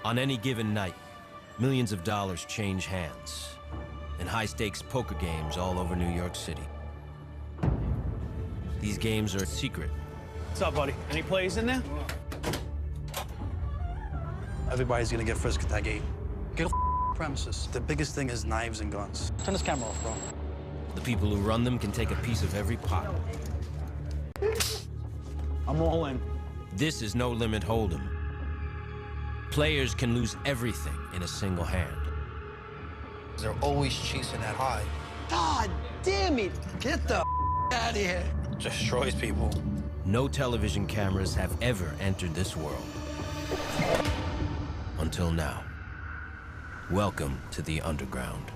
On any given night, millions of dollars change hands in high-stakes poker games all over New York City. These games are secret. What's up, buddy? Any plays in there? Everybody's gonna get frisked at that gate. Get off premises. The biggest thing is knives and guns. Turn this camera off, bro. The people who run them can take a piece of every pot. I'm all in. This is No Limit Hold'em. Players can lose everything in a single hand. They're always chasing that high. God damn it! Get the out of here. Destroys people. No television cameras have ever entered this world. Until now. Welcome to the underground.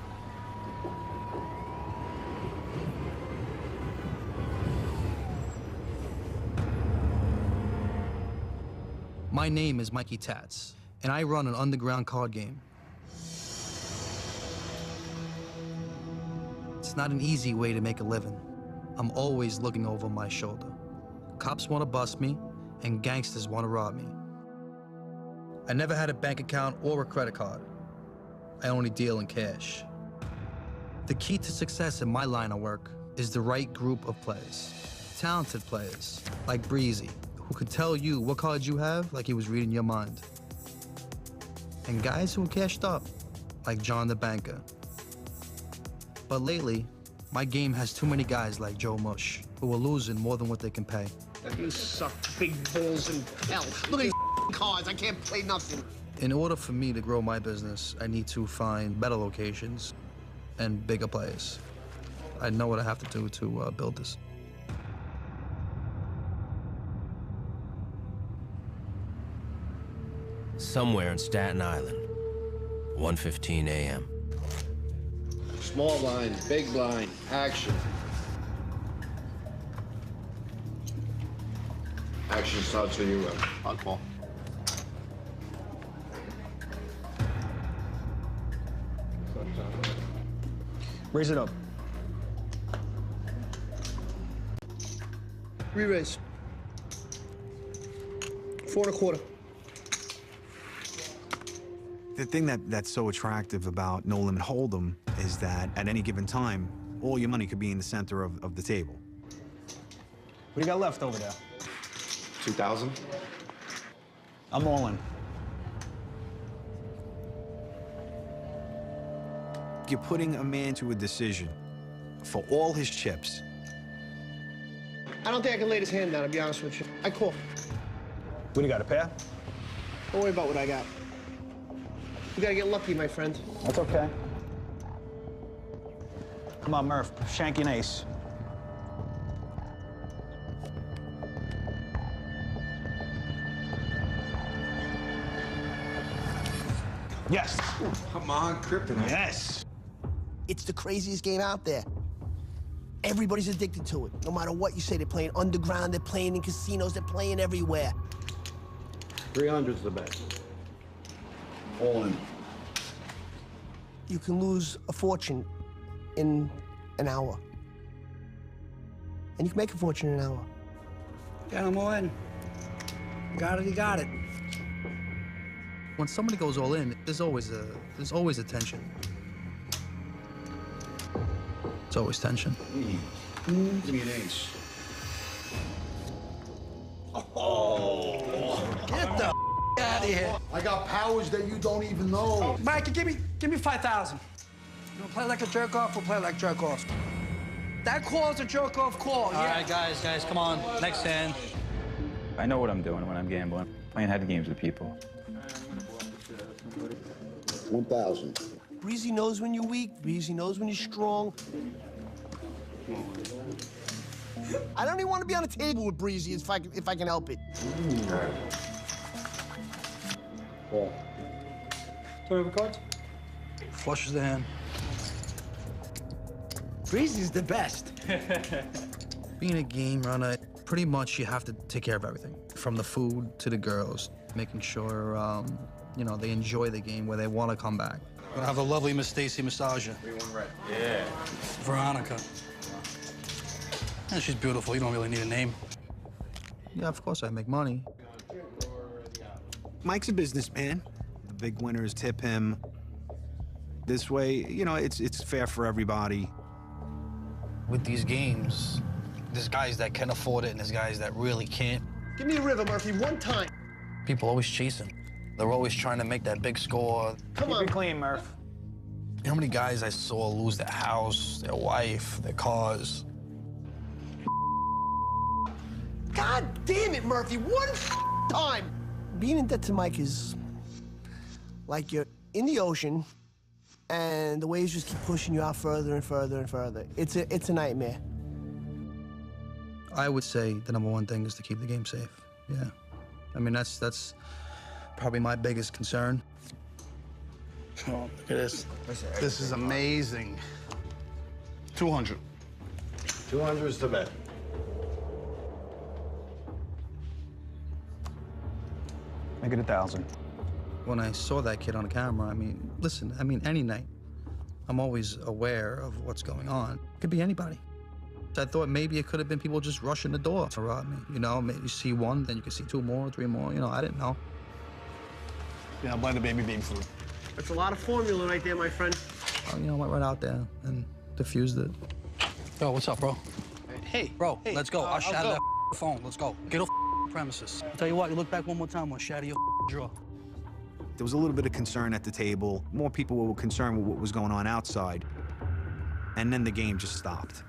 My name is Mikey Tats, and I run an underground card game. It's not an easy way to make a living. I'm always looking over my shoulder. Cops want to bust me, and gangsters want to rob me. I never had a bank account or a credit card. I only deal in cash. The key to success in my line of work is the right group of players. Talented players, like Breezy, who could tell you what cards you have like he was reading your mind. And guys who are cashed up, like John the Banker. But lately, my game has too many guys like Joe Mush, who are losing more than what they can pay. You suck big balls in hell. Look at these cards. I can't play nothing. In order for me to grow my business, I need to find better locations and bigger players. I know what I have to do to build this. Somewhere in Staten Island, 1:15 a.m. Small blind, big blind, action. Action starts when you hot ball. Raise it up. Re-raise. 4 1/4. The thing that's so attractive about No Limit Hold'em is that at any given time, all your money could be in the center of the table. What do you got left over there? 2,000? I'm all in. You're putting a man to a decision for all his chips. I don't think I can lay this hand down, to be honest with you. I call. What do you got, a pair? Don't worry about what I got. You gotta get lucky, my friend. That's okay. Come on, Murph. Shank an ace. Yes. Come on, kryptonite. Yes. It's the craziest game out there. Everybody's addicted to it. No matter what you say, they're playing underground, they're playing in casinos, they're playing everywhere. 300's the best. All in. You can lose a fortune in an hour. And you can make a fortune in an hour. Yeah, I'm all in. Got it, you got it. When somebody goes all in, there's always a tension. It's always tension. Give me an ace. Get the out of here. I got powers that you don't even know. Mikey, give me 5,000. You wanna play like a jerk off? We'll play like jerk off. That call's a jerk off call. All right, guys, come on. Next hand. I know what I'm doing when I'm gambling. Playing head games with people. 1,000. Breezy knows when you're weak. Breezy knows when you're strong. I don't even want to be on a table with Breezy if I can help it. Call. Turn over cards. Flushes the hand. Breezy's the best. Being a game runner, pretty much you have to take care of everything. From the food to the girls, making sure, you know, they enjoy the game where they want to come back. We're gonna have the lovely Miss Stacy massage you. 3-1 red. Yeah. Veronica. Yeah, she's beautiful. You don't really need a name. Yeah, of course I make money. Mike's a businessman. The big winners tip him. This way, you know, it's fair for everybody. With these games, there's guys that can afford it and there's guys that really can't. Give me a river, Murphy, one time. People always chasing. They're always trying to make that big score. Come Keep on. it clean, Murph. You know how many guys I saw lose their house, their wife, their cars? God damn it, Murphy, one time. Being in debt to Mike is like you're in the ocean and the waves just keep pushing you out further and further and further. It's a nightmare. I would say the number one thing is to keep the game safe. Yeah. I mean, that's probably my biggest concern. Oh, look at this. This is amazing. 200. 200 is the bet. Make it 1,000. When I saw that kid on the camera, I mean, listen, I mean, any night, I'm always aware of what's going on. It could be anybody. I thought maybe it could have been people just rushing the door to rob me. You know, maybe you see one, then you can see 2 more, 3 more. You know, I didn't know. Yeah, I'll buy the baby food. That's a lot of formula right there, my friend. You know, I went right out there and diffused it. Yo, what's up, bro? Hey. Bro, let's go. I'll shatter go. that phone. Let's go. Get off premises. I'll tell you what, you look back one more time, I'll shatter your jaw. There was a little bit of concern at the table. More people were concerned with what was going on outside. And then the game just stopped.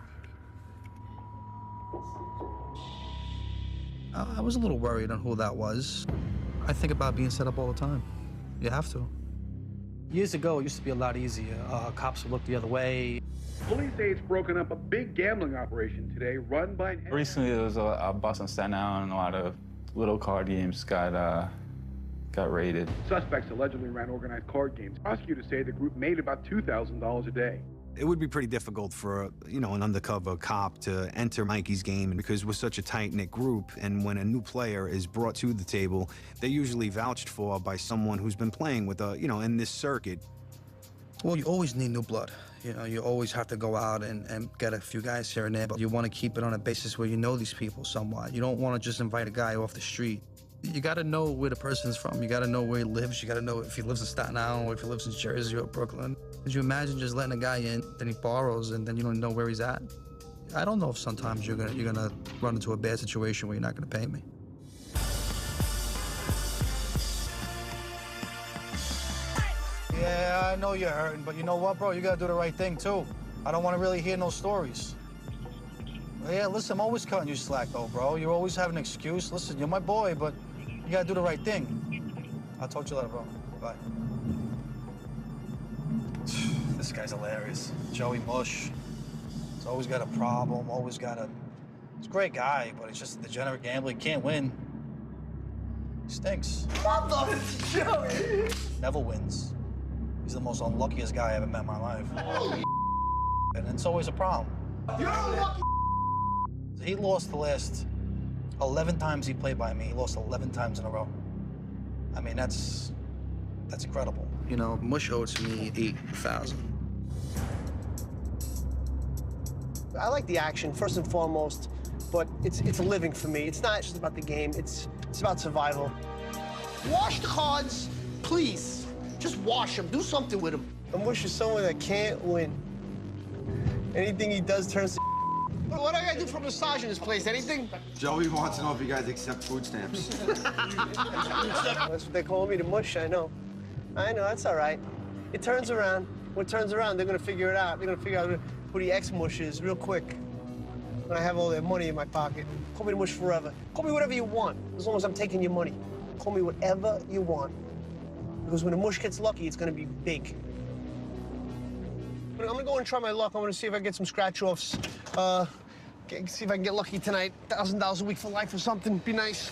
I was a little worried on who that was. I think about being set up all the time. You have to. Years ago, it used to be a lot easier. Cops would look the other way. Police say it's broken up a big gambling operation today run by... Recently, there was a bust in Staten Island, and a lot of little card games got raided. Suspects allegedly ran organized card games. Prosecutors say the group made about $2,000 a day. It would be pretty difficult for, you know, an undercover cop to enter Mikey's game because we're such a tight-knit group, and when a new player is brought to the table, they're usually vouched for by someone who's been playing with, you know, in this circuit. Well, you always need new blood. You know, you always have to go out and get a few guys here and there, but you want to keep it on a basis where you know these people somewhat. You don't want to just invite a guy off the street. You got to know where the person's from. You got to know where he lives. You got to know if he lives in Staten Island or if he lives in Jersey or Brooklyn. Could you imagine just letting a guy in, then he borrows, and then you don't know where he's at? I don't know if sometimes you're gonna run into a bad situation where you're not gonna pay me. Yeah, I know you're hurting, but you know what, bro? You gotta do the right thing, too. I don't want to really hear no stories. Yeah, listen, I'm always cutting you slack, though, bro. You always have an excuse. Listen, you're my boy, but you gotta do the right thing. I'll talk to you later, bro. Bye. This guy's hilarious. Joey Mush. He's always got a problem, always got a... He's a great guy, but he's just a degenerate gambler. He can't win. He stinks. Joey! Never wins. He's the most unluckiest guy I ever met in my life. And it's always a problem. You're unlucky. He lost the last 11 times he played by me. He lost 11 times in a row. I mean, that's incredible. You know, Mush owes me $8,000. I like the action, first and foremost, but it's a living for me. It's not just about the game, it's about survival. Wash the cards, please. Just wash them, do something with them. Mush is someone that can't win. Anything he does turns to What do I gotta do for a massage in this place? Anything? Joey wants to know if you guys accept food stamps. That's what they call me, the Mush, I know. I know, that's all right. It turns around. When it turns around, they're gonna figure it out. They're gonna figure out who the ex-Mush is real quick. When I have all that money in my pocket. Call me the Mush forever. Call me whatever you want, as long as I'm taking your money. Call me whatever you want. Because when the Mush gets lucky, it's gonna be big. I'm gonna go and try my luck. I'm gonna see if I can get some scratch-offs. See if I can get lucky tonight. $1,000 a week for life or something. Be nice.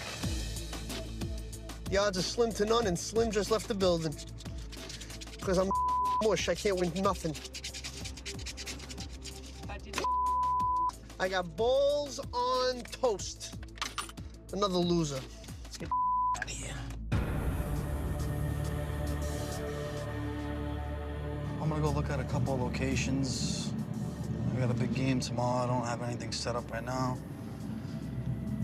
The odds are slim to none, and Slim just left the building. Because I'm Mush, I can't win nothing. I got balls on toast. Another loser. Let's get out of here. I'm gonna go look at a couple of locations. I got a big game tomorrow. I don't have anything set up right now.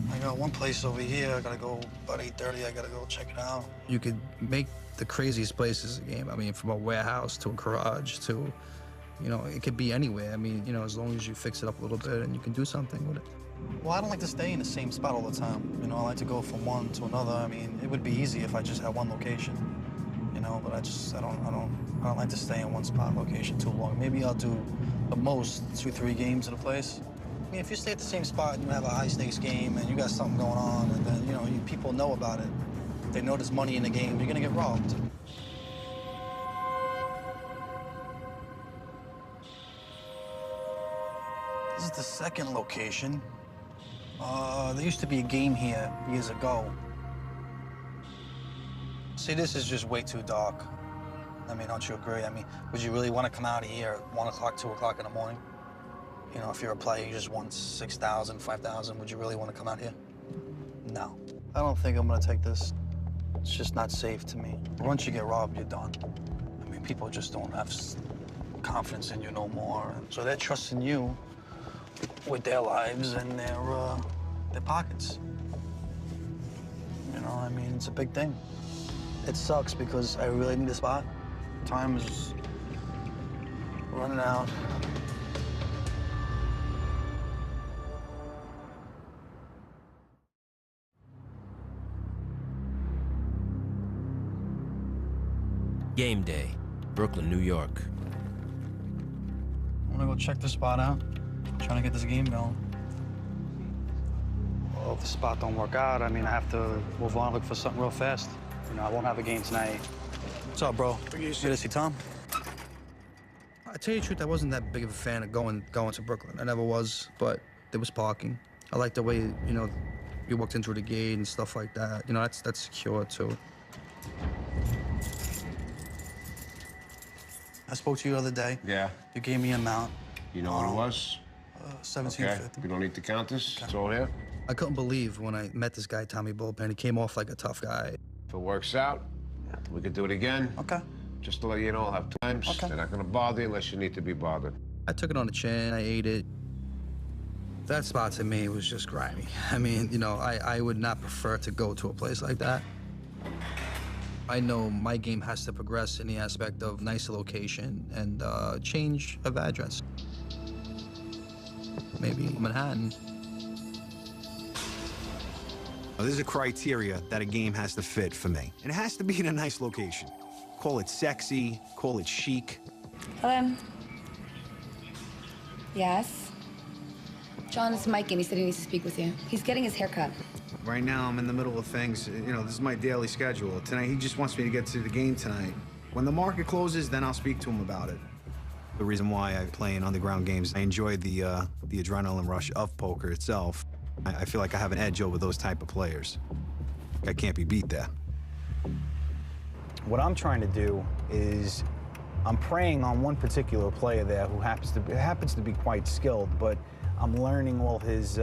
I got one place over here. I gotta go about 8:30. I gotta go check it out. You could make the craziest places a game. I mean, from a warehouse to a garage to, you know, it could be anywhere. I mean, you know, as long as you fix it up a little bit and you can do something with it. Well, I don't like to stay in the same spot all the time. You know, I like to go from one to another. I mean, it would be easy if I just had one location, you know, but I don't like to stay in one spot location too long. Maybe I'll do the most 2-3 games in a place. I mean, if you stay at the same spot and you have a high-stakes game and you got something going on, and then, you know, people know about it, they know there's money in the game, you're gonna get robbed. This is the second location. There used to be a game here years ago. See, this is just way too dark. I mean, don't you agree? I mean, would you really want to come out of here at 1 o'clock, 2 o'clock in the morning? You know, if you're a player, you just won 6,000, 5,000, would you really want to come out here? No. I don't think I'm gonna take this. It's just not safe to me. Once you get robbed, you're done. I mean, people just don't have confidence in you no more. So they're trusting you with their lives and their pockets. You know, I mean, it's a big thing. It sucks because I really need a spot. Time is running out. Game day, Brooklyn, New York. I'm gonna go check this spot out. Trying to get this game going. Well, if the spot don't work out, I mean, I have to move on and look for something real fast. You know, I won't have a game tonight. What's up, bro? Good to see Tom. I tell you the truth, I wasn't that big of a fan of going to Brooklyn. I never was, but there was parking. I like the way, you know, you walked in through the gate and stuff like that. You know, that's secure too. I spoke to you the other day. Yeah. You gave me an amount. You know what it was? $17.50. Okay. We don't need to count this. It's all here. I couldn't believe when I met this guy, Tommy Bullpen. He came off like a tough guy. If it works out, we could do it again. Okay. Just to let you know, I'll have times. Okay. They're not gonna bother you unless you need to be bothered. I took it on the chin, I ate it. That spot to me was just grimy. I mean, you know, I would not prefer to go to a place like that. I know my game has to progress in the aspect of nicer location and change of address. Maybe Manhattan. Now, there's a criteria that a game has to fit for me. And it has to be in a nice location. Call it sexy, call it chic. Hello? Yes? John, it's Mike, and he said he needs to speak with you. He's getting his hair cut. Right now, I'm in the middle of things. You know, this is my daily schedule. Tonight, he just wants me to get to the game tonight. When the market closes, then I'll speak to him about it. The reason why I play in underground games, I enjoy the adrenaline rush of poker itself. I feel like I have an edge over those type of players. I can't be beat there. What I'm trying to do is I'm preying on one particular player there who happens to be quite skilled, but I'm learning all his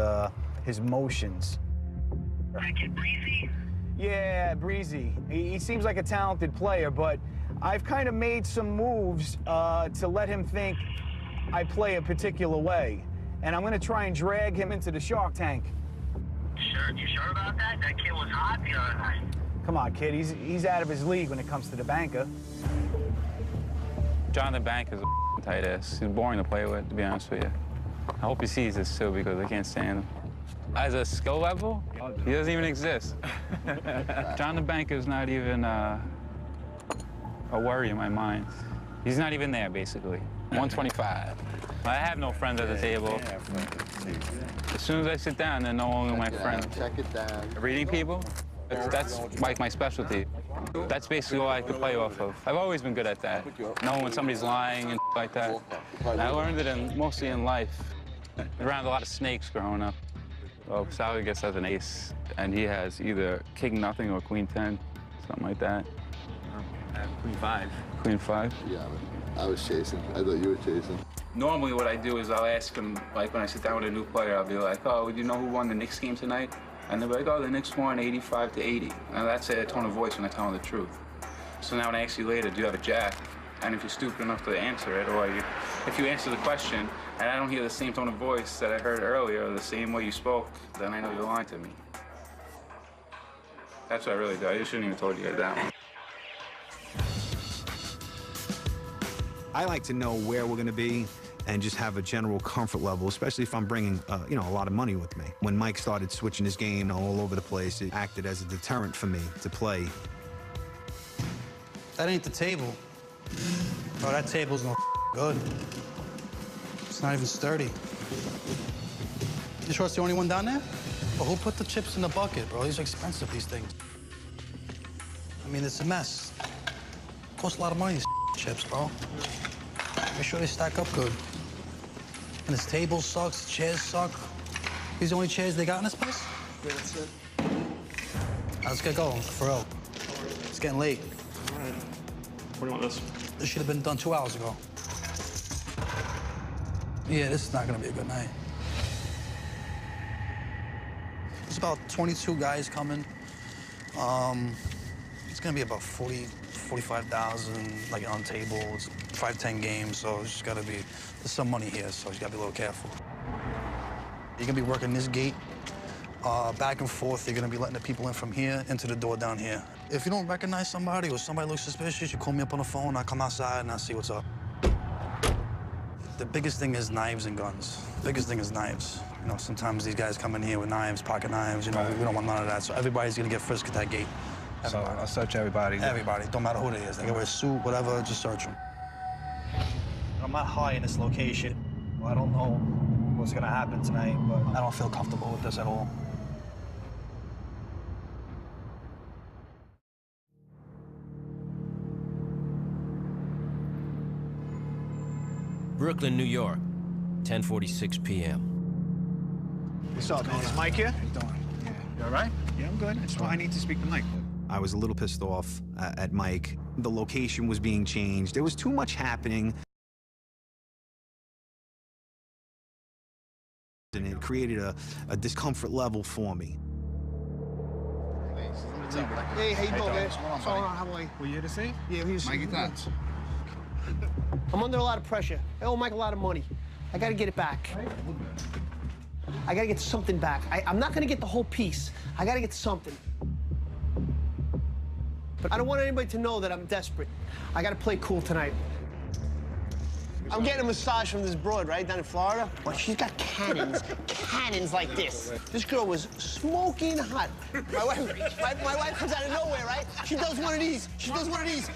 motions. Breezy? Yeah, Breezy. He seems like a talented player, but I've kind of made some moves to let him think I play a particular way. And I'm gonna try and drag him into the Shark Tank. Sure, you sure about that? That kid was hot the other night. Come on, kid, he's out of his league when it comes to the banker. John the Bank is a tight ass. He's boring to play with, to be honest with you. I hope he sees this too, because I can't stand him. As a skill level, he doesn't even exist. John the Bank is not even a worry in my mind. He's not even there, basically. 125. I have no friends at the table. As soon as I sit down, they're no longer my friends. Check it down. Reading people, that's like my specialty. That's basically all I could play off of. I've always been good at that. Knowing when somebody's lying and like that. And I learned it mostly in life. Around a lot of snakes growing up. Well, Sal gets has an ace, and he has either king nothing or queen 10, something like that. Queen 5. Queen 5? Yeah, I was chasing. I thought you were chasing. Normally what I do is I'll ask him, like when I sit down with a new player, I'll be like, oh, do you know who won the Knicks game tonight? And they'll be like, oh, the Knicks won 85-80. And that's a tone of voice when I tell them the truth. So now when I ask you later, do you have a jack? And if you're stupid enough to answer it, or if you answer the question and I don't hear the same tone of voice that I heard earlier, or the same way you spoke, then I know you're lying to me. That's what I really do. I just shouldn't even told you guys that one. I like to know where we're gonna be and just have a general comfort level, especially if I'm bringing, you know, a lot of money with me. When Mike started switching his game all over the place, it acted as a deterrent for me to play. That ain't the table. Bro, that table's no good. It's not even sturdy. You sure it's the only one down there? Well, who put the chips in the bucket, bro? These are expensive, these things. I mean, it's a mess. Costs a lot of money, these chips, bro. Make sure they stack up good. And this table sucks, the chairs suck. These are the only chairs they got in this place? Yeah, that's it. Let's get going, for real. It's getting late. All right. What do you want this? This should have been done 2 hours ago. Yeah, this is not gonna be a good night. There's about 22 guys coming. It's gonna be about 45,000, like on table. It's 5-10 games, so it's just gotta be, there's some money here, so you gotta be a little careful. You're gonna be working this gate, back and forth. You're gonna be letting the people in from here into the door down here. If you don't recognize somebody or somebody looks suspicious, you call me up on the phone, I come outside and I see what's up. The biggest thing is knives and guns. The biggest thing is knives. You know, sometimes these guys come in here with knives, pocket knives, you know, we don't want none of that. So everybody's gonna get frisked at that gate. Everybody. So I'll search everybody? Everybody, don't matter who it is. They can wear a suit, whatever, just search them. I'm not high in this location. Well, I don't know what's gonna happen tonight, but I don't feel comfortable with this at all. Brooklyn, New York, 10:46 p.m. What's up, man? Is Mike here? How you doing? Yeah. You all right? Yeah, I'm good. That's why I need to speak to Mike. I was a little pissed off at Mike. The location was being changed. There was too much happening. And it created a discomfort level for me. Hey, how you doing, guys? What's going on? How are you? Were you here to see? Yeah, he's Mikey Tots. I'm under a lot of pressure. I owe Mike a lot of money. I gotta get it back. I gotta get something back. I'm not gonna get the whole piece. I gotta get something. But I don't want anybody to know that I'm desperate. I gotta play cool tonight. I'm getting a massage from this broad, right, down in Florida. Well, she's got cannons, cannons like this. This girl was smoking hot. My wife comes out of nowhere, right? She does one of these. She does one of these.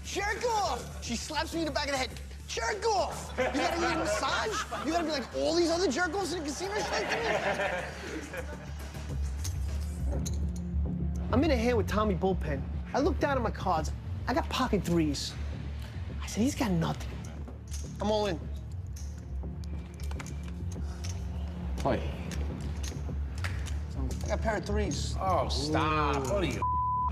Jerk off! She slaps me in the back of the head. Jerk off! You gotta need a massage? You gotta be like all these other jerk offs in the casino tonight? I'm in a hand with Tommy Bullpen. I look down at my cards. I got pocket threes. I said, he's got nothing. I'm all in. Play. I got a pair of threes. Oh, stop. What are you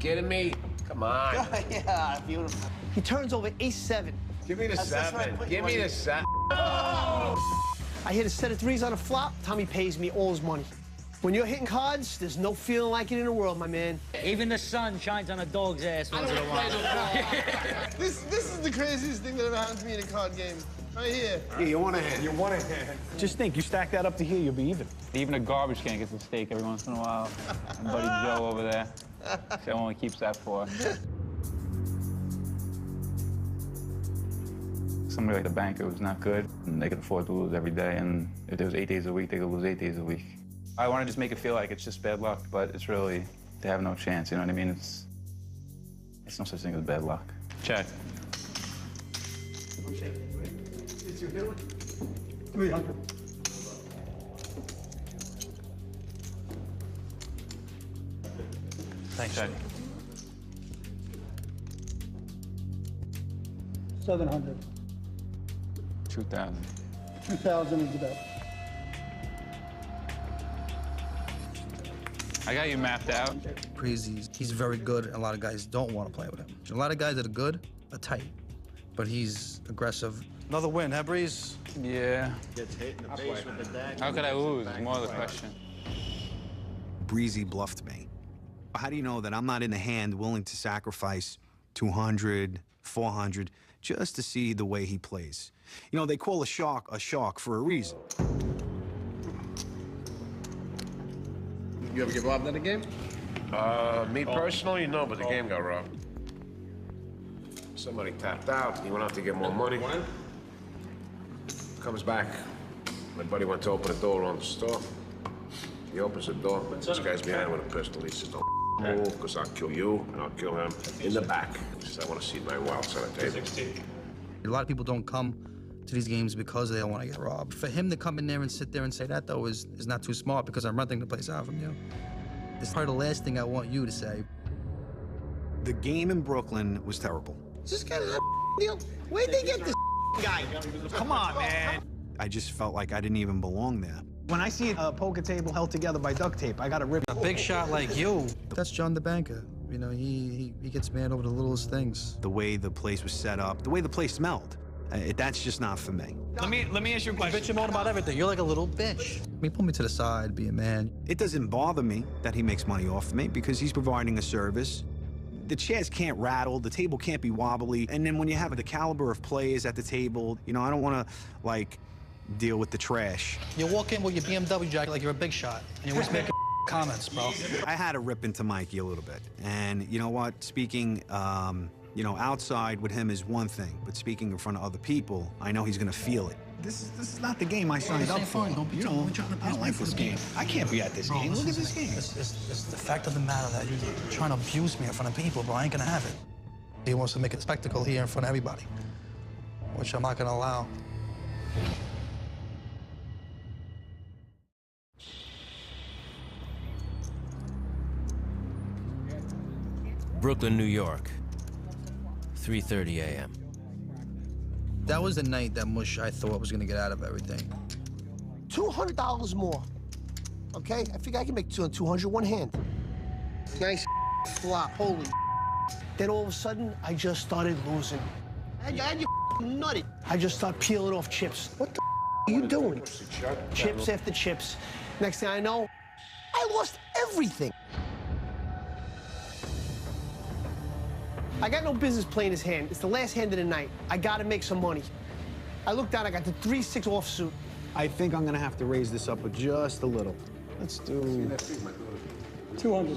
kidding me? Come on. Yeah, beautiful. He turns over ace-7. Give me the seven. Give me the seven. I hit a set of threes on a flop. Tommy pays me all his money. When you're hitting cards, there's no feeling like it in the world, my man. Even the sun shines on a dog's ass once in a while. This is the craziest thing that ever happened to me in a card game. Right here. Yeah, you want a hand. You want a hand. Just think, you stack that up to here, you'll be even. Even a garbage can gets a steak every once in a while. My buddy Joe over there, he only keeps that for. Somebody like the banker who's not good, and they could afford to lose every day, and if there was 8 days a week, they could lose 8 days a week. I want to just make it feel like it's just bad luck, but it's really, they have no chance, you know what I mean? It's no such thing as bad luck. Check. Thanks. Check. 700. 2,000. 2,000 is the bet. I got you mapped out. Breezy, he's very good, and a lot of guys don't want to play with him. A lot of guys that are good are tight, but he's aggressive. Another win, huh, Breeze? Yeah. Gets hit in the face with the deck. How could I lose? More of the question. Breezy bluffed me. How do you know that I'm not in the hand willing to sacrifice 200, 400, just to see the way he plays. You know, they call a shark for a reason. You ever get robbed at a game? Me personally, no, but the game got robbed. Somebody tapped out. He went out to get more money. Comes back. My buddy went to open the door on the store. He opens the door. This guy's behind with a pistol. He says, "Don't move, because I'll kill you, and I'll kill him." In the back. He says, "I want to see my wallets on the table." A lot of people don't come to these games because they don't want to get robbed. For him to come in there and sit there and say that, though, is not too smart, because I'm renting the place out from you. It's probably the last thing I want you to say. The game in Brooklyn was terrible. Is this guy a deal? Where'd they get this guy? Come on, man. I just felt like I didn't even belong there. When I see a poker table held together by duct tape, I gotta rip A big shot like you. That's John the Banker. You know, he gets mad over the littlest things. The way the place was set up, the way the place smelled, that's just not for me. Let me ask you a question. Bitch him out about everything. You're like a little bitch. He pulled me to the side, be a man. It doesn't bother me that he makes money off of me because he's providing a service. The chairs can't rattle, the table can't be wobbly, and then when you have the caliber of players at the table, you know, I don't want to, like, deal with the trash. You walk in with your BMW jacket like you're a big shot, and you're always making comments, bro. I had to rip into Mikey a little bit, and you know what? Speaking, you know, outside with him is one thing, but speaking in front of other people, I know he's gonna feel it. This is not the game I signed up for. You know, I don't like this game. I can't be at this game. Look at this game. It's the fact of the matter that you're trying to abuse me in front of people, bro. I ain't gonna have it. He wants to make a spectacle here in front of everybody, which I'm not gonna allow. Brooklyn, New York, 3:30 a.m. That was the night that Mush, I thought, was gonna get out of everything. $200 more. Okay? I figure I can make 200 one hand. Nice flop. Holy. Then all of a sudden, I just started losing. I had you nutted. I just started peeling off chips. What the are you doing? Chips after chips. Next thing I know, I lost everything. I got no business playing his hand. It's the last hand of the night. I gotta make some money. I looked down, I got the 3-6 offsuit. I think I'm gonna have to raise this up just a little. Let's do 200.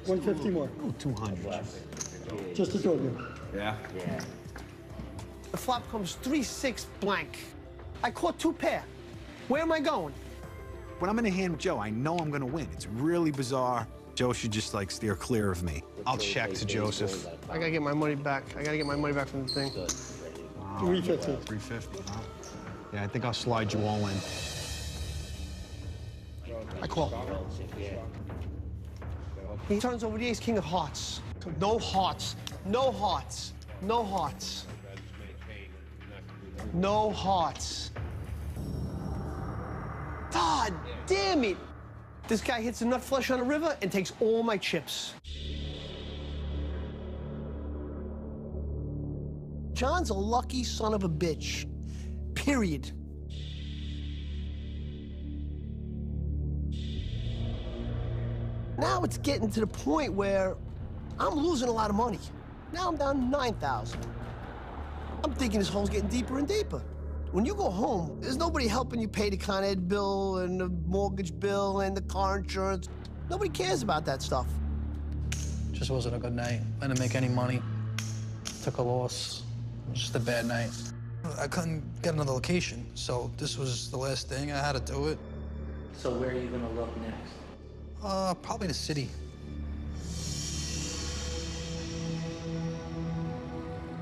150 more. Oh, 200. Just a told you. Yeah? Yeah. The flop comes 3-6 blank. I caught 2 pair. Where am I going? When I'm in a hand with Joe, I know I'm gonna win. It's really bizarre. Joe should just, like, steer clear of me. I'll check to Joseph. I gotta get my money back. I gotta get my money back from the thing. Wow. 350. 350, huh? Yeah, I think I'll slide you all in. I call. He turns over the ace, king of hearts. No hearts. No hearts. No hearts. No hearts. God damn it! This guy hits a nut flush on the river and takes all my chips. John's a lucky son of a bitch. Period. Now it's getting to the point where I'm losing a lot of money. Now I'm down 9,000. I'm thinking this hole's getting deeper and deeper. When you go home, there's nobody helping you pay the Con Ed bill and the mortgage bill and the car insurance. Nobody cares about that stuff. Just wasn't a good night. I didn't make any money. Took a loss. It was just a bad night. I couldn't get another location, so this was the last thing. I had to do it. So where are you gonna look next? Probably the city.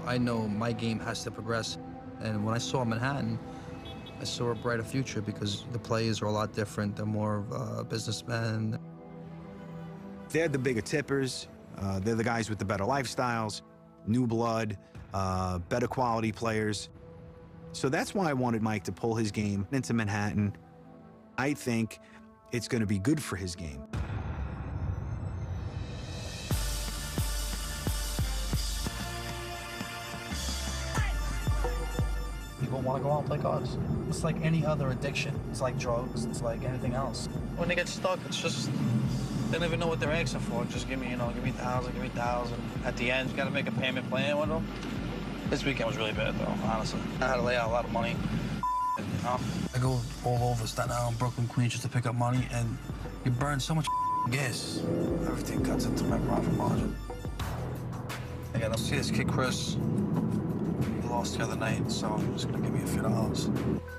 I know my game has to progress. And when I saw Manhattan, I saw a brighter future because the players are a lot different. They're more businessmen. They're the bigger tippers. They're the guys with the better lifestyles, new blood, better quality players. So that's why I wanted Mike to pull his game into Manhattan. I think it's going to be good for his game. People want to go out and play cards. It's like any other addiction. It's like drugs. It's like anything else. When they get stuck, it's just, they don't even know what they're asking for. Just give me, give me 1,000, give me 1,000. At the end, you got to make a payment plan with them. This weekend was really bad, though, honestly. I had to lay out a lot of money, you know? I go all over Staten Island, Brooklyn, Queens, just to pick up money, and you burn so much gas. Everything cuts into my profit margin. I gotta see this kid, Chris. He lost the other night, so he's gonna give me a few dollars.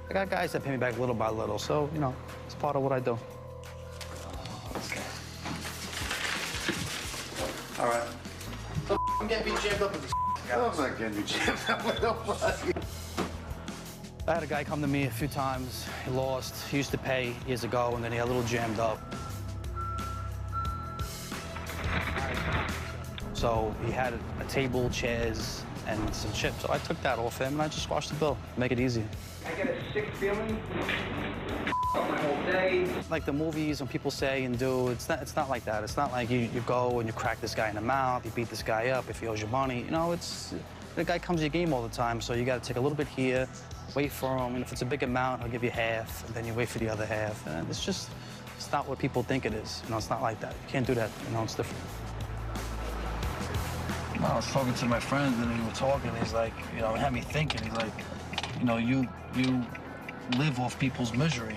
I got guys that pay me back little by little, so, you know, it's part of what I do. Okay. All right. I'm getting me jammed up with these guys. I'm not getting you jammed up with nobody. I had a guy come to me a few times. He lost. He used to pay years ago, and then he got a little jammed up. So he had a table, chairs, and some chips. So I took that off him, and I just squashed the bill. Make it easy. I get a sick feeling my whole day. Like the movies, when people say and do, it's not like that. It's not like you go and you crack this guy in the mouth, you beat this guy up if he owes you money. You know, the guy comes to your game all the time, so you got to take a little bit here, wait for him, and if it's a big amount, I'll give you half, and then you wait for the other half. And it's not what people think it is. You know, it's not like that. You can't do that. You know, it's different. I was talking to my friend, and we were talking. He's like, you know, it had me thinking. He's like, you know, you live off people's misery.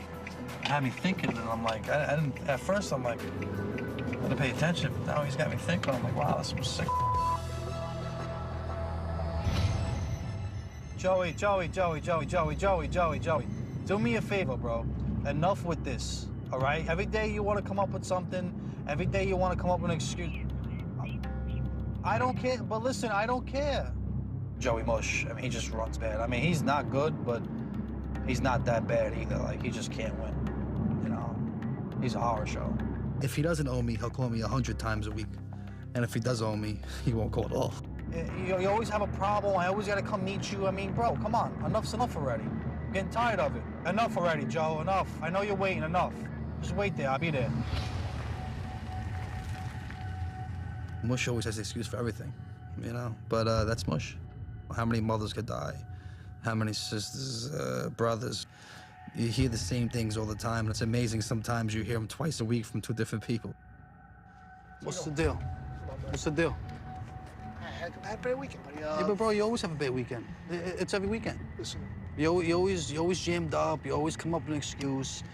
It had me thinking, and I'm like, I didn't. At first, I'm like, I didn't pay attention. But now he's got me thinking. I'm like, wow, that's some sick. Joey. Do me a favor, bro. Enough with this, all right? Every day you want to come up with something. Every day you want to come up with an excuse. I don't care, but listen, I don't care. Joey Mush, I mean, he just runs bad. I mean, he's not good, but he's not that bad either. Like, he just can't win, you know? He's a horror show. If he doesn't owe me, he'll call me 100 times a week. And if he does owe me, he won't call at all. You always have a problem. I always gotta come meet you. I mean, bro, come on. Enough's enough already. I'm getting tired of it. Enough already, Joe, enough. I know you're waiting, enough. Just wait there, I'll be there. Mush always has an excuse for everything, you know? But that's Mush. How many mothers could die? How many sisters, brothers? You hear the same things all the time, and it's amazing sometimes you hear them twice a week from 2 different people. What's the deal? What's the deal? I had a bad weekend, buddy. Yeah, but bro, you always have a bad weekend. It's every weekend. Listen. You always jammed up. You always come up with an excuse.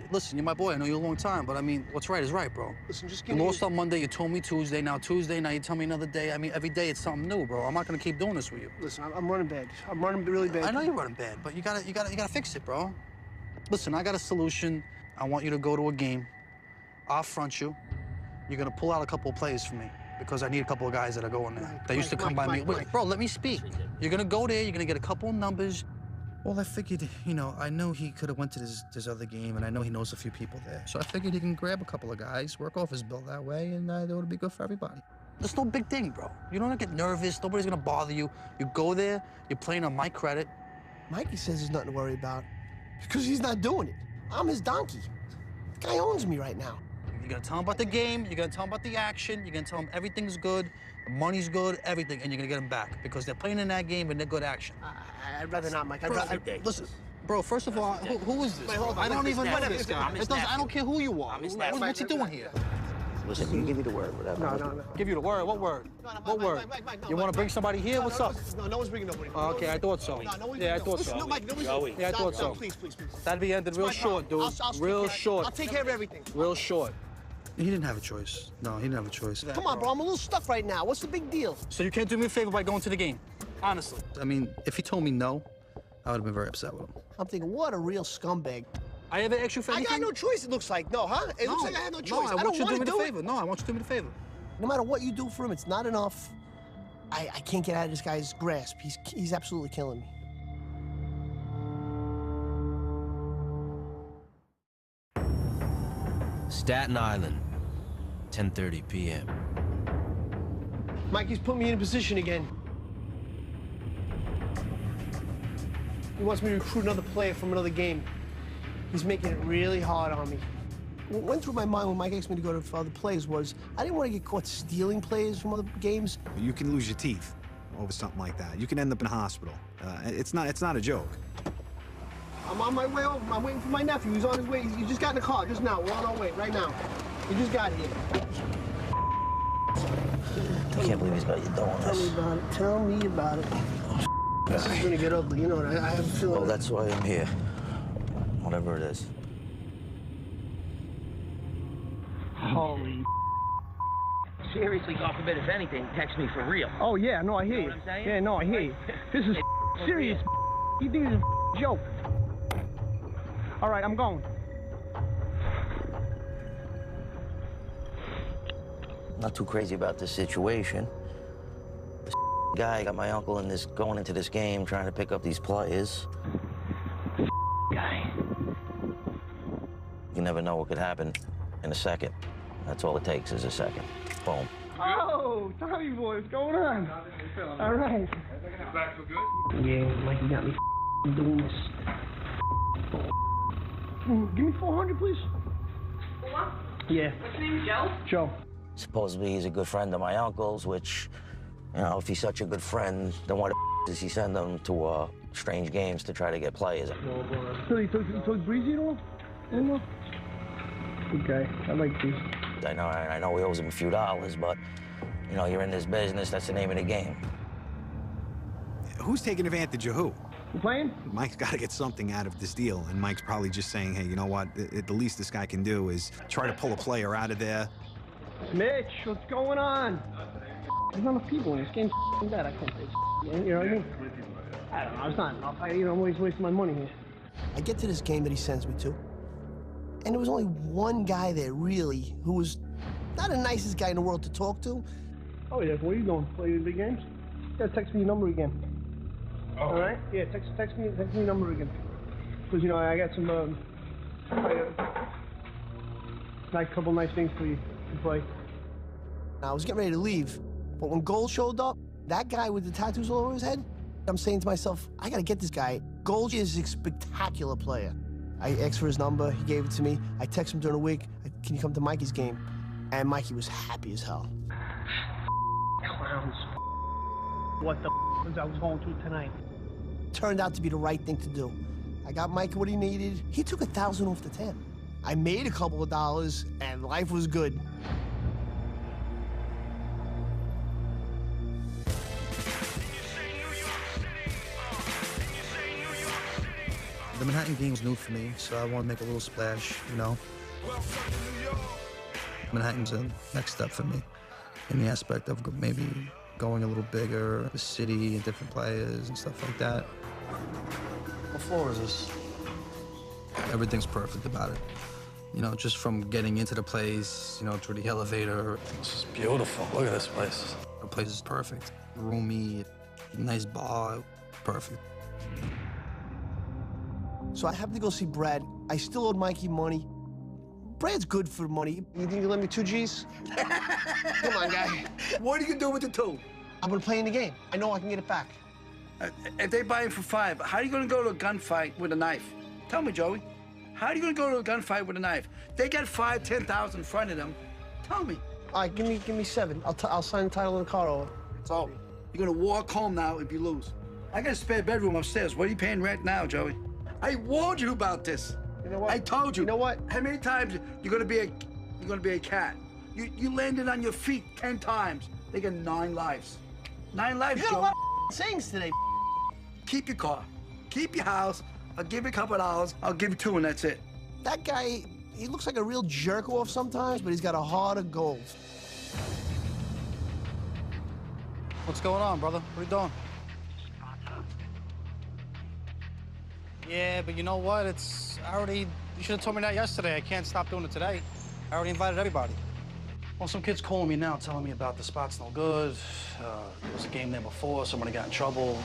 Listen, you're my boy. I know you a long time, but I mean, what's right is right, bro. Listen, just you lost on Monday. You told me Tuesday. Now you tell me another day. I mean, every day it's something new, bro. I'm not gonna keep doing this with you. Listen, I'm running bad. I'm running really bad. I know you're running bad, but you gotta fix it, bro. Listen, I got a solution. I want you to go to a game. I'll front you. You're gonna pull out a couple of plays for me because I need a couple of guys that are going there. They used to come by me. Wait, bro, let me speak. You're gonna go there. You're gonna get a couple of numbers. Well, I figured, you know, I know he could have went to this other game, and I know he knows a few people there. So I figured he can grab a couple of guys, work off his bill that way, and it would be good for everybody. There's no big thing, bro. You don't get nervous. Nobody's gonna bother you. You go there. You're playing on my credit. Mikey says there's nothing to worry about because he's not doing it. I'm his donkey. The guy owns me right now. You're gonna tell him about the game. You're gonna tell him about the action. You're gonna tell him everything's good, the money's good, everything, and you're gonna get him back because they're playing in that game and they're good action. I'd rather not, Mike. Listen, bro. First of all, who is this? Wait, hold on. I don't even know this guy. I don't care who you are. What's he doing here? Listen, you give me the word, whatever. No. Give you the word? What word? What word? You want to bring somebody here? What's up? No one's bringing nobody. Okay, I thought so. Yeah, I thought so. No, Mike, nobody's. Yeah, I thought so. Please. That'd be ended real short, dude. Real short. I'll take care of everything. Real short. He didn't have a choice. No, he didn't have a choice. Come on, bro. I'm a little stuck right now. What's the big deal? So you can't do me a favor by going to the game? Honestly. I mean, if he told me no, I would have been very upset with him. I'm thinking, what a real scumbag. I ever asked you for anything? I got no choice, it looks like. No, huh? It looks like I have no choice. No, I want you to do me the favor. No, I want you to do me the favor. No matter what you do for him, it's not enough. I can't get out of this guy's grasp. He's absolutely killing me. Staten Island, 10:30 p.m. Mikey's put me in a position again. He wants me to recruit another player from another game. He's making it really hard on me. What went through my mind when Mike asked me to go to other plays was I didn't want to get caught stealing plays from other games. You can lose your teeth over something like that. You can end up in a hospital. It's not a joke. I'm on my way over. I'm waiting for my nephew. He's on his way. He just got in the car just now. We're on our way right now. He just got here. I can't believe he's got you doing this. Tell me about it. Tell me about it. This is gonna get ugly, you know. I have a feeling. Well, that's why I'm here. Whatever it is. Holy. Seriously, God forbid, if anything, text me for real. Oh yeah, no, I hear you. Know what I'm saying? Yeah, no, I hear you. This is serious. You think it's a joke? All right, I'm going. Not too crazy about this situation. This guy got my uncle in this, going into this game, trying to pick up these players. Guy. You never know what could happen in a second. That's all it takes is a second. Boom. Oh, Tommy boy, what's going on? All right. Back so good? Yeah, Mikey got me doing this. Give me 400, please. What? Yeah. What's your name, Joe? Joe. Supposedly he's a good friend of my uncle's, which, you know, if he's such a good friend, then why the does he send them to strange games to try to get players? So you took Breezy at all? No. Okay, I like these. I know we owe him a few dollars, but, you know, you're in this business, that's the name of the game. Who's taking advantage of who? You playing? Mike's got to get something out of this deal, and Mike's probably just saying, hey, you know what? The least this guy can do is try to pull a player out of there. Mitch, what's going on? There's not enough people in this game. That I can't play. You know what I mean? I don't know. It's not enough. I'm always wasting my money here. I get to this game that he sends me to, and there was only one guy there, really, who was not the nicest guy in the world to talk to. Oh, yeah. What are you doing? Play the big games? Yeah, text me your number again. Oh. All right? Yeah, text me your number again. Because, you know, I got some, couple nice things for you to play. I was getting ready to leave, but when Gold showed up, that guy with the tattoos all over his head, I'm saying to myself, I gotta get this guy. Gold is a spectacular player. I asked for his number, he gave it to me. I texted him during the week, can you come to Mikey's game? And Mikey was happy as hell. Clowns. What the was I was going through tonight? Turned out to be the right thing to do. I got Mikey what he needed. He took 1,000 off the tab. I made a couple of dollars, and life was good. The Manhattan game was new for me, so I want to make a little splash, you know? Manhattan's the next step for me in the aspect of maybe going a little bigger, the city and different players and stuff like that. What floor is this? Everything's perfect about it. You know, just from getting into the place, you know, through the elevator. This is beautiful. Look at this place. The place is perfect. Roomy, nice bar, perfect. So I happened to go see Brad. I still owed Mikey money. Brad's good for money. You think you lend me 2 G's? Come on, guy. What are you gonna do with the 2? I'm gonna play in the game. I know I can get it back. If they buy it for 5, how are you gonna go to a gunfight with a knife? Tell me, Joey. How are you gonna go to a gunfight with a knife? They got 5, 10,000 in front of them. Tell me. All right, give me 7. I'll sign the title of the car over. So, you're gonna walk home now if you lose. I got a spare bedroom upstairs. What are you paying rent now, Joey? I warned you about this. You know what? I told you. You know what? How many times you're gonna be a cat? You landed on your feet 10 times. They get 9 lives. 9 lives, You got Joey. a lot of sayings today. Keep your car. Keep your house. I'll give you a couple of dollars. I'll give you 2 and that's it. That guy, he looks like a real jerk-off sometimes, but he's got a heart of gold. What's going on, brother? What are you doing? Yeah, but you know what? You should have told me that yesterday. I can't stop doing it today. I already invited everybody. Well, some kid's calling me now, telling me about the spot's no good. There was a game there before, somebody got in trouble.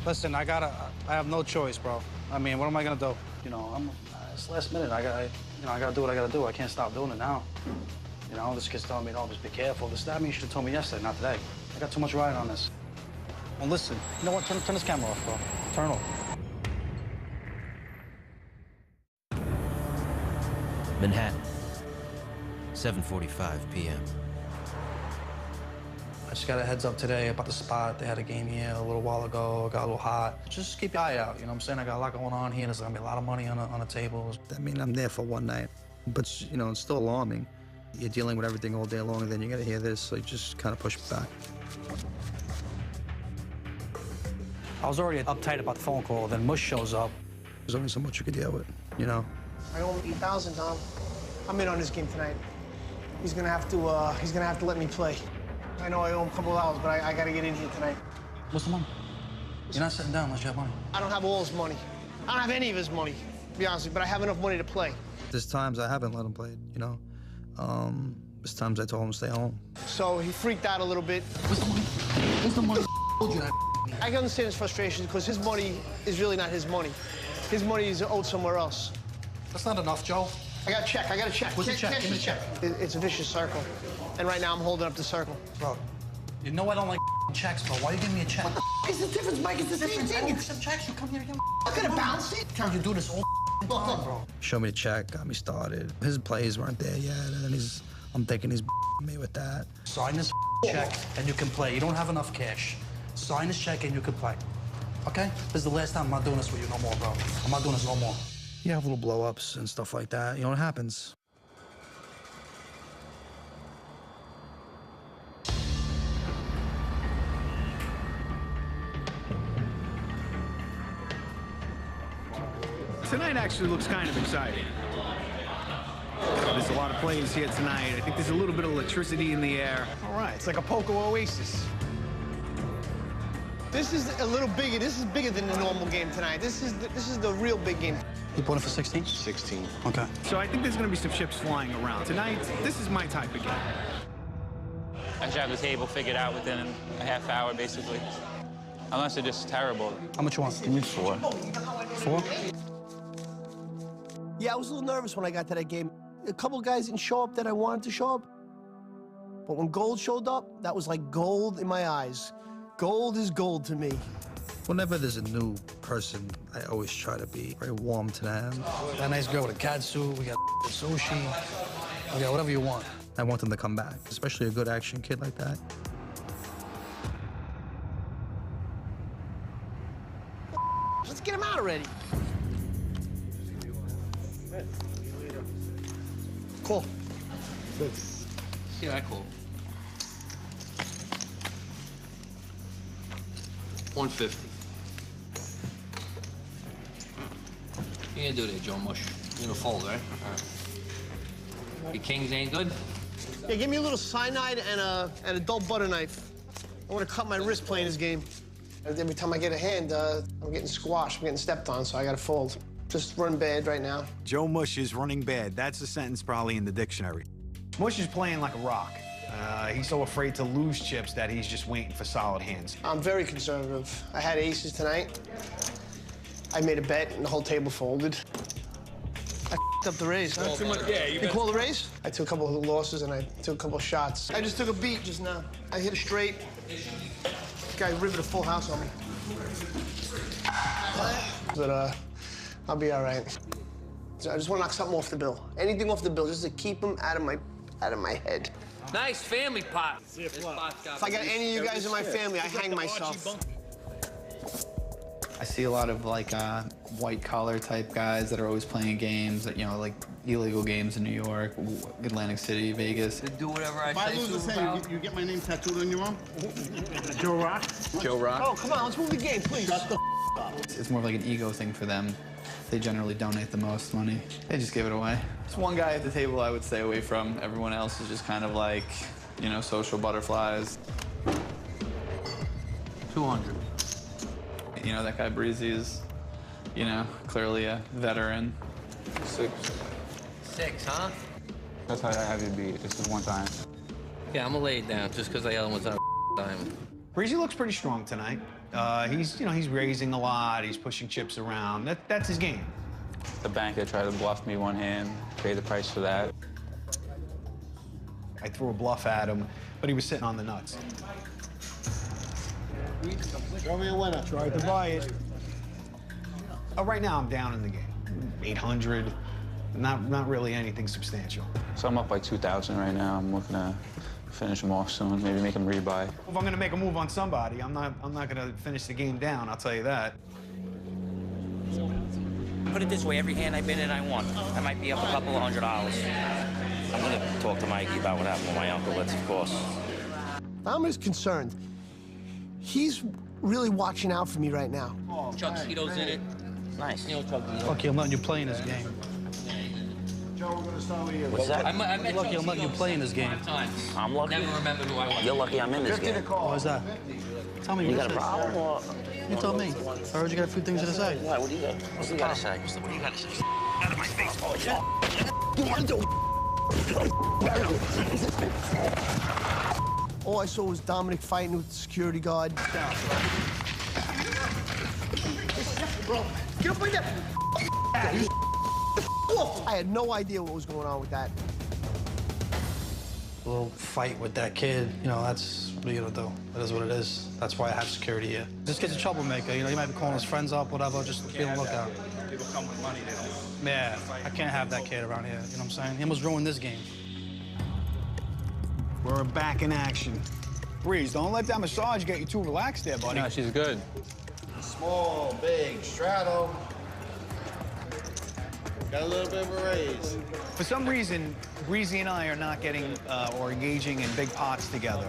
Listen, I have no choice, bro. I mean, what am I gonna do? You know, it's last minute. I gotta do what I gotta do. I can't stop doing it now. You know, this kid's telling me, no, just be careful. That, I mean, you should have told me yesterday, not today. I got too much riding on this. Well, listen, you know what? Turn this camera off, bro. Turn it off. Manhattan, 7:45 p.m. I just got a heads up today about the spot. They had a game here a little while ago. It got a little hot. Just keep your eye out, you know what I'm saying? I got a lot going on here. There's gonna be a lot of money on the table. I mean, I'm there for one night, but, you know, it's still alarming. You're dealing with everything all day long, and then you gotta hear this, so you just kind of push it back. I was already uptight about the phone call, then Mush shows up. There's only so much you could deal with, you know? I owe him 8,000, Tom. I'm in on this game tonight. He's gonna have to let me play. I know I owe him a couple of hours, but I gotta get in here tonight. What's the money? You're not sitting down unless you have money. I don't have all his money. I don't have any of his money, to be honest with you, but I have enough money to play. There's times I haven't let him play, you know? There's times I told him to stay home. So he freaked out a little bit. What's the money? What's the money? I can understand his frustration because his money is really not his money. His money is owed somewhere else. That's not enough, Joe. I got a check. What's the check? Give me the check. It's a vicious circle. And right now I'm holding up the circle. Bro, you know I don't like checks, bro. Why are you giving me a check? What the is the difference, Mike? It's the same thing. It's some checks. You come here, I'm gonna bounce it. Can't you do this all time, bro? Show me the check, got me started. His plays weren't there yet, and then I'm thinking he's me with that. Sign this check and you can play. You don't have enough cash. Sign this check and you can play. Okay? This is the last time I'm not doing this with you no more, bro. I'm not doing this no more. You have little blow-ups and stuff like that. You know, it happens. Tonight actually looks kind of exciting. There's a lot of plays here tonight. I think there's a little bit of electricity in the air. All right, it's like a Poco Oasis. This is a little bigger. This is bigger than the normal game tonight. This is the real big game. You put it for 16? 16. Okay. So I think there's going to be some chips flying around. Tonight, this is my type of game. I should have the table figured out within a half hour, basically. Unless they're just terrible. How much you want? Give me 4. 4? Yeah, I was a little nervous when I got to that game. A couple guys didn't show up that I wanted to show up. But when Gold showed up, that was like gold in my eyes. Gold is gold to me. Whenever there's a new person, I always try to be very warm to them. That nice girl with a cat suit, we got sushi, we got whatever you want. I want them to come back, especially a good action kid like that. Let's get him out already. Cool. Yeah, cool. 150. You gonna do that, Joe Mush. You're gonna fold, right? All right. Your kings ain't good? Yeah, give me a little cyanide and a dull butter knife. I want to cut my wrist playing this game. Every time I get a hand, I'm getting squashed, I'm getting stepped on, so I gotta fold. Just run bad right now. Joe Mush is running bad. That's a sentence probably in the dictionary. Mush is playing like a rock. He's so afraid to lose chips that he's just waiting for solid hands. I'm very conservative. I had aces tonight. I made a bet and the whole table folded. I up the raise, huh? Too much, yeah, you call the raise? I took a couple of losses and I took a couple of shots. I just took a beat just now. I hit a straight. This guy riveted a full house on me. But I'll be all right. So I just want to knock something off the bill. Anything off the bill, just to keep him out of my head. Nice family pot. If I got any of you guys in my family, I hang myself. I see a lot of like white collar type guys that are always playing games, that, you know, like illegal games in New York, Atlantic City, Vegas. To do whatever I If I say. lose the same, you get my name tattooed on your arm? Joe Rock? Joe Rock. Oh, come on, let's move the game, please. Shut the up. It's more of like an ego thing for them. They generally donate the most money. They just give it away. There's one guy at the table I would stay away from. Everyone else is just kind of like, you know, social butterflies. 200. You know, that guy Breezy is, you know, clearly a veteran. 6. 6, huh? That's how I have you beat. This is one time. Yeah, I'm gonna lay it down just because the other one's on a diamond. Breezy looks pretty strong tonight. He's raising a lot. He's pushing chips around. That's his game. The banker tried to bluff me one hand, paid the price for that. I threw a bluff at him, but he was sitting on the nuts. Show me a winner. Tried to buy it. Right now, I'm down in the game. 800. Not really anything substantial. So I'm up by 2,000 right now. I'm looking to finish him off soon, maybe make him rebuy. If I'm gonna make a move on somebody, I'm not gonna finish the game down, I'll tell you that. Put it this way, every hand I've been in, I won. I might be up a couple of $100. I'm gonna talk to Mikey about what happened with my uncle, that's of course. I'm as concerned. He's really watching out for me right now. Chuck Cheetos in it. Nice. You know Chuck Cheetos. Lucky I'm letting you play in this game. Joe, we're gonna start with you. What's that? I met Lucky Chuck I'm letting you Cheetos play in this game. 5 times. I'm lucky. Never remember who I was. You're lucky I'm in this 50 game. to call. Why's that? Tell me You what got a it is. problem or? You tell me. I heard you got a few things to say. What do you got? What do you got to say? What do you got to say? Out of my face. Oh, yeah. All I saw was Dominic fighting with the security guard. Bro, get up like that. I had no idea what was going on with that. A little fight with that kid, you know, that's what are you gonna do? It is what it is. That's why I have security here. This kid's a troublemaker, you know, he might be calling his friends up, whatever, just be on the lookout. People come with money, they don't. Yeah, I can't have that kid around here, you know what I'm saying? He almost ruined this game. We're back in action. Breeze, don't let that massage get you too relaxed there, buddy. No, she's good. Small, big, straddle. Got a little bit of a raise. For some reason, Breezy and I are not getting or engaging in big pots together.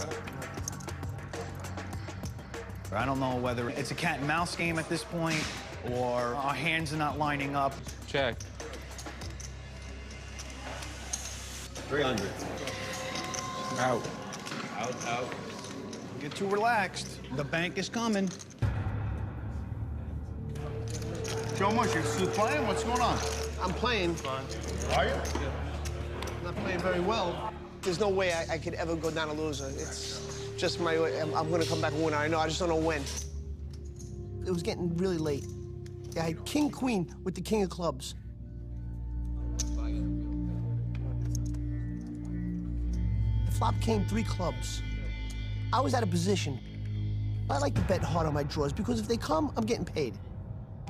I don't know whether it's a cat and mouse game at this point or our hands are not lining up. Check. 300. Out. Out. Get too relaxed. The bank is coming. Joe Mush, you're still playing? What's going on? I'm playing. Are you? I'm not playing very well. There's no way I could ever go down a loser. It's just my way. I'm gonna come back a winner. I know, I just don't know when. It was getting really late. I had king, queen with the king of clubs. The flop came 3 clubs. I was out of position. I like to bet hard on my draws because if they come, I'm getting paid.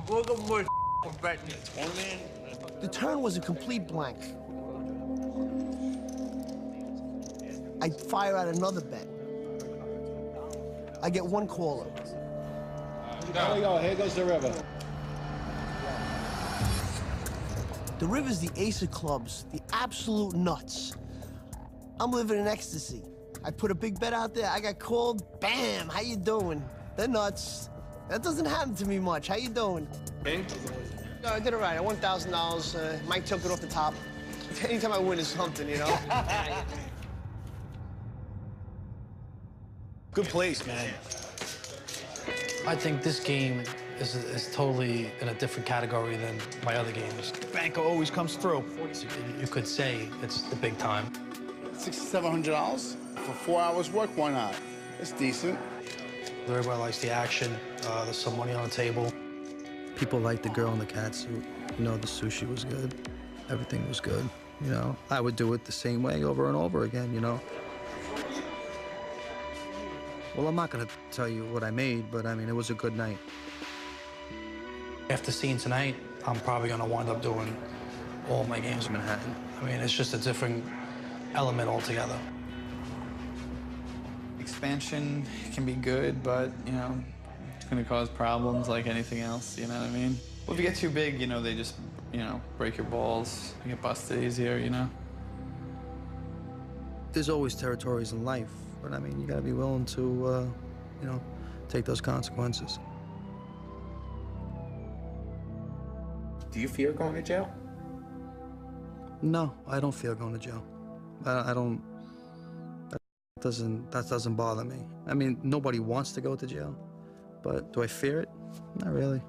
Welcome for betting 20. The turn was a complete blank. I fire out another bet. I get 1 caller. There we go. Here goes the river. The river's the ace of clubs, the absolute nuts. I'm living in ecstasy. I put a big bet out there, I got called, bam, how you doing? They're nuts. That doesn't happen to me much. How you doing? King? No, I did it right. I won $1,000. Mike took it off the top. Anytime I win is something, you know? Good place, man. I think this game is totally in a different category than my other games. Banker always comes through. You could say it's the big time. $600-700 for 4 hours work. Why not? It's decent. Everybody likes the action. There's some money on the table. People like the girl in the cat suit. You know, the sushi was good. Everything was good, you know? I would do it the same way over and over again, you know? Well, I'm not gonna tell you what I made, but I mean, it was a good night. After seeing tonight, I'm probably gonna wind up doing all my games in Manhattan. I mean, it's just a different element altogether. Expansion can be good, but, you know, it's gonna cause problems like anything else, you know what I mean? Well, if you get too big, you know, they just, you know, break your balls. You get busted easier, you know? There's always territories in life, but I mean, you gotta be willing to, you know, take those consequences. Do you fear going to jail? No, I don't fear going to jail. I don't. That doesn't bother me. I mean, nobody wants to go to jail, but do I fear it? Not really.